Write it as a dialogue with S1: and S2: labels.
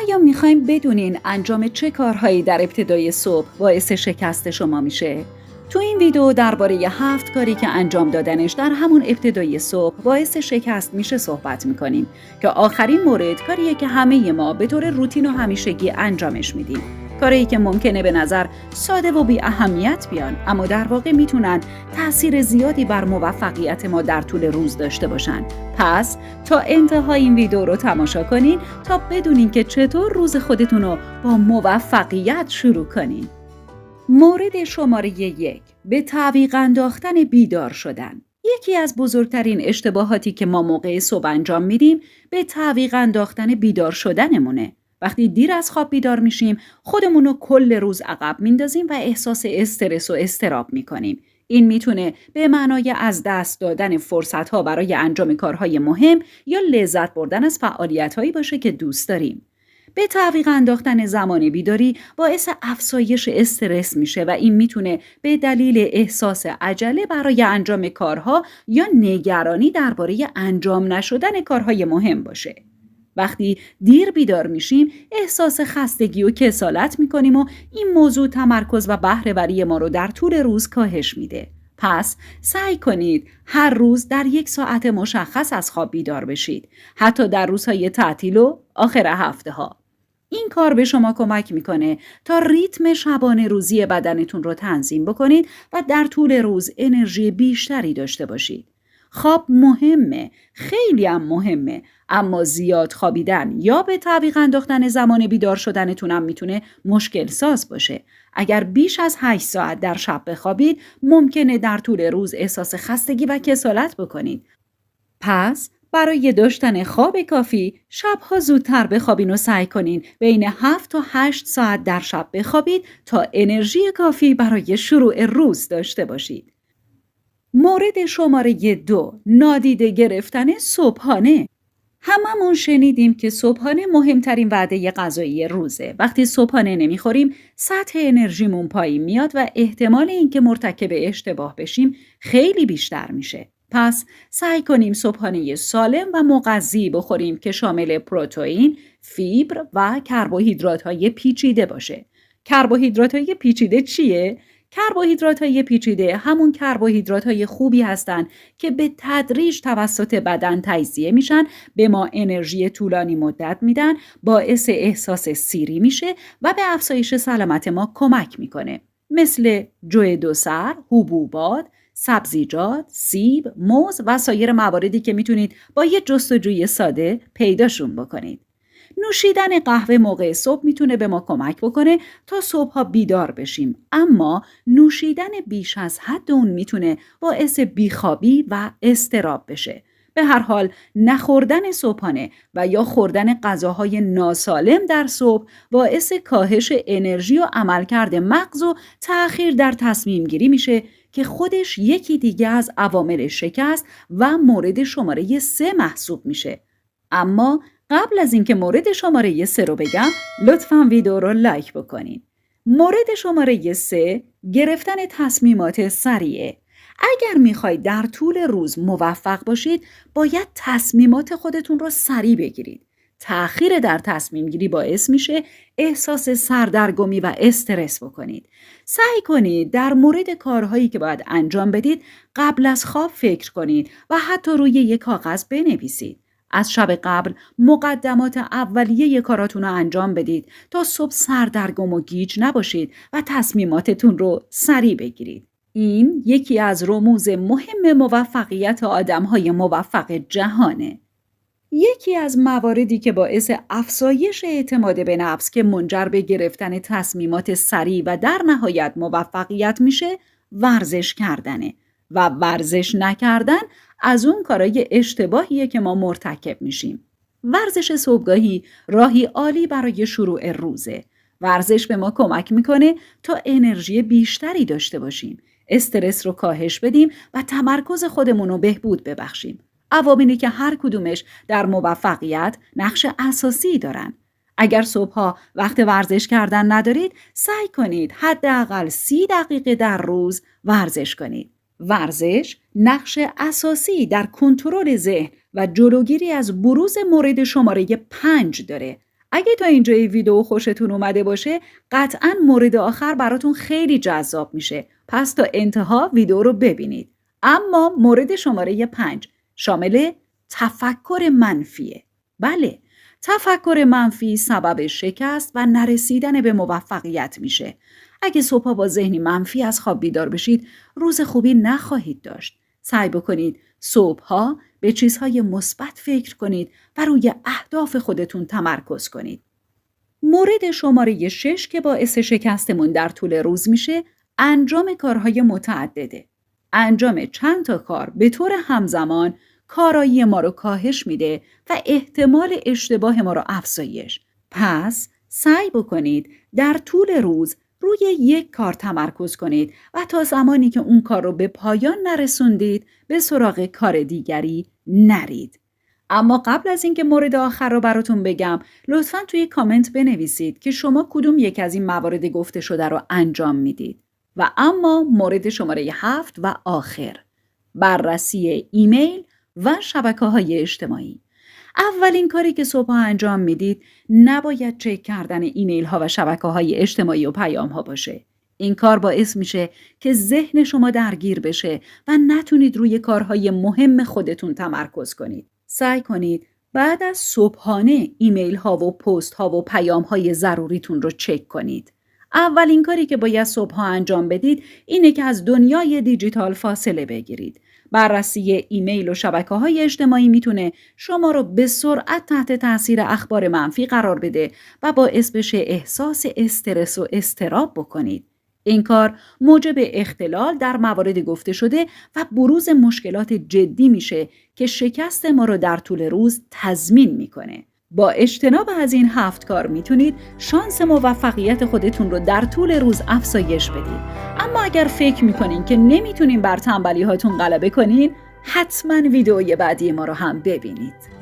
S1: آیا میخوایم بدونین انجام چه کارهایی در ابتدای صبح باعث شکست شما میشه؟ تو این ویدیو درباره 7 کاری که انجام دادنش در همون ابتدای صبح باعث شکست میشه صحبت میکنیم که آخرین مورد کاریه که همه ما به طور روتین و همیشگی انجامش میدیم. کاری که ممکنه به نظر ساده و بی اهمیت بیان، اما در واقع میتونن تأثیر زیادی بر موفقیت ما در طول روز داشته باشن. پس تا انتهای این ویدیو رو تماشا کنین تا بدونین که چطور روز خودتون رو با موفقیت شروع کنین. مورد شماره 1، به تعویق انداختن بیدار شدن. یکی از بزرگترین اشتباهاتی که ما موقع صبح انجام میدیم به تعویق انداختن بیدار شدنمونه. وقتی دیر از خواب بیدار میشیم، خودمون رو کل روز عقب میندازیم و احساس استرس و اضطراب میکنیم. این میتونه به معنای از دست دادن فرصت‌ها برای انجام کارهای مهم یا لذت بردن از فعالیت‌هایی باشه که دوست داریم. به تعویق انداختن زمان بیداری باعث افزایش استرس میشه و این میتونه به دلیل احساس عجله برای انجام کارها یا نگرانی درباره انجام نشدن کارهای مهم باشه. وقتی دیر بیدار میشیم، احساس خستگی و کسالت میکنیم و این موضوع تمرکز و بهره‌وری ما رو در طول روز کاهش میده. پس سعی کنید هر روز در 1 ساعت مشخص از خواب بیدار بشید، حتی در روزهای تعطیل و آخر هفته ها. این کار به شما کمک میکنه تا ریتم شبانه روزی بدنتون رو تنظیم بکنید و در طول روز انرژی بیشتری داشته باشید. خواب مهمه، خیلی هم مهمه، اما زیاد خوابیدن یا به تعویق انداختن زمان بیدار شدنتون هم میتونه مشکل ساز باشه. اگر بیش از 8 ساعت در شب بخوابید، ممکنه در طول روز احساس خستگی و کسالت بکنید. پس برای داشتن خواب کافی، شبها زودتر بخوابین و سعی کنین بین 7 تا 8 ساعت در شب بخوابید تا انرژی کافی برای شروع روز داشته باشید. مورد شماره 2، نادیده گرفتن صبحانه. هممون شنیدیم که صبحانه مهمترین وعده غذایی روزه. وقتی صبحانه نمیخوریم، سطح انرژیمون پایین میاد و احتمال اینکه مرتکب اشتباه بشیم خیلی بیشتر میشه. پس سعی کنیم صبحانه سالم و مغذی بخوریم که شامل پروتئین، فیبر و کربوهیدرات‌های پیچیده باشه. کربوهیدرات‌های پیچیده چیه؟ کربوهیدرات‌های پیچیده همون کربوهیدرات‌های خوبی هستن که به تدریج توسط بدن تجزیه میشن، به ما انرژی طولانی مدت میدن، باعث احساس سیری میشه و به افزایش سلامت ما کمک میکنه. مثل جو 2 سر، حبوبات، سبزیجات، سیب، موز و سایر مواردی که میتونید با یه جستجوی ساده پیداشون بکنید. نوشیدن قهوه موقع صبح میتونه به ما کمک بکنه تا صبحها بیدار بشیم، اما نوشیدن بیش از حد اون میتونه باعث بیخوابی و اضطراب بشه. به هر حال نخوردن صبحانه و یا خوردن غذاهای ناسالم در صبح باعث کاهش انرژی و عملکرد مغز و تأخیر در تصمیم گیری میشه که خودش یکی دیگه از عوامل شکست و مورد شماره 3 محسوب میشه. اما قبل از اینکه مورد شماره 3 رو بگم، لطفاً ویدیو رو لایک بکنین. مورد شماره 3، گرفتن تصمیمات سریعه. اگر میخواید در طول روز موفق باشید، باید تصمیمات خودتون رو سریع بگیرید. تأخیر در تصمیم گیری باعث میشه احساس سردرگمی و استرس بکنید. سعی کنید در مورد کارهایی که باید انجام بدید قبل از خواب فکر کنید و حتی روی یک کاغذ بنویسید. از شب قبل مقدمات اولیه کاراتون رو انجام بدید تا صبح سردرگم و گیج نباشید و تصمیماتتون رو سریع بگیرید. این یکی از رموز مهم موفقیت آدم‌های موفق جهانه. یکی از مواردی که باعث افزایش اعتماد به نفس که منجر به گرفتن تصمیمات سریع و در نهایت موفقیت میشه، ورزش کردنه و ورزش نکردن از اون کارای اشتباهیه که ما مرتکب میشیم. ورزش صبحگاهی راهی عالی برای شروع روزه. ورزش به ما کمک میکنه تا انرژی بیشتری داشته باشیم، استرس رو کاهش بدیم و تمرکز خودمون رو بهبود ببخشیم. عواملی که هر کدومش در موفقیت نقش اساسی دارن. اگر صبحها وقت ورزش کردن ندارید، سعی کنید حداقل 30 دقیقه در روز ورزش کنید. ورزش نقش اساسی در کنترل ذهن و جلوگیری از بروز مورد شماره 5 داره. اگه تا اینجای ویدیو خوشتون اومده باشه قطعاً مورد آخر براتون خیلی جذاب میشه. پس تا انتها ویدیو رو ببینید. اما مورد شماره 5 شامل تفکر منفیه. بله، تفکر منفی سبب شکست و نرسیدن به موفقیت میشه. اگه صبحا با ذهنی منفی از خواب بیدار بشید روز خوبی نخواهید داشت. سعی بکنید صبحها به چیزهای مثبت فکر کنید و روی اهداف خودتون تمرکز کنید. مورد شماره 6 که باعث شکستمون در طول روز میشه انجام کارهای متعدده. انجام چند تا کار به طور همزمان کارایی ما رو کاهش میده و احتمال اشتباه ما رو افزایش. پس سعی بکنید در طول روز روی یک کار تمرکز کنید و تا زمانی که اون کار رو به پایان نرسوندید به سراغ کار دیگری نرید. اما قبل از اینکه مورد آخر رو براتون بگم لطفاً توی کامنت بنویسید که شما کدوم یک از این موارد گفته شده رو انجام میدید. و اما مورد شماره 7 و آخر، بررسی ایمیل و شبکه‌های اجتماعی. اولین کاری که صبح انجام میدید نباید چک کردن ایمیل ها و شبکه‌های اجتماعی و پیام ها باشه. این کار باعث میشه که ذهن شما درگیر بشه و نتونید روی کارهای مهم خودتون تمرکز کنید. سعی کنید بعد از صبحانه ایمیل ها و پست ها و پیام های ضروریتون رو چک کنید. اولین کاری که باید صبحها انجام بدید اینه که از دنیای دیجیتال فاصله بگیرید. بررسی ایمیل و شبکه‌های اجتماعی میتونه شما رو به سرعت تحت تاثیر اخبار منفی قرار بده و باعث بشه احساس استرس و اضطراب بکنید. این کار موجب اختلال در موارد گفته شده و بروز مشکلات جدی میشه که شکست ما رو در طول روز تضمین میکنه. با اجتناب از این 7 کار میتونید شانس موفقیت خودتون رو در طول روز افزایش بدید. اما اگر فکر میکنین که نمیتونین بر تنبلی هاتون غلبه کنین، حتما ویدئوی بعدی ما رو هم ببینید.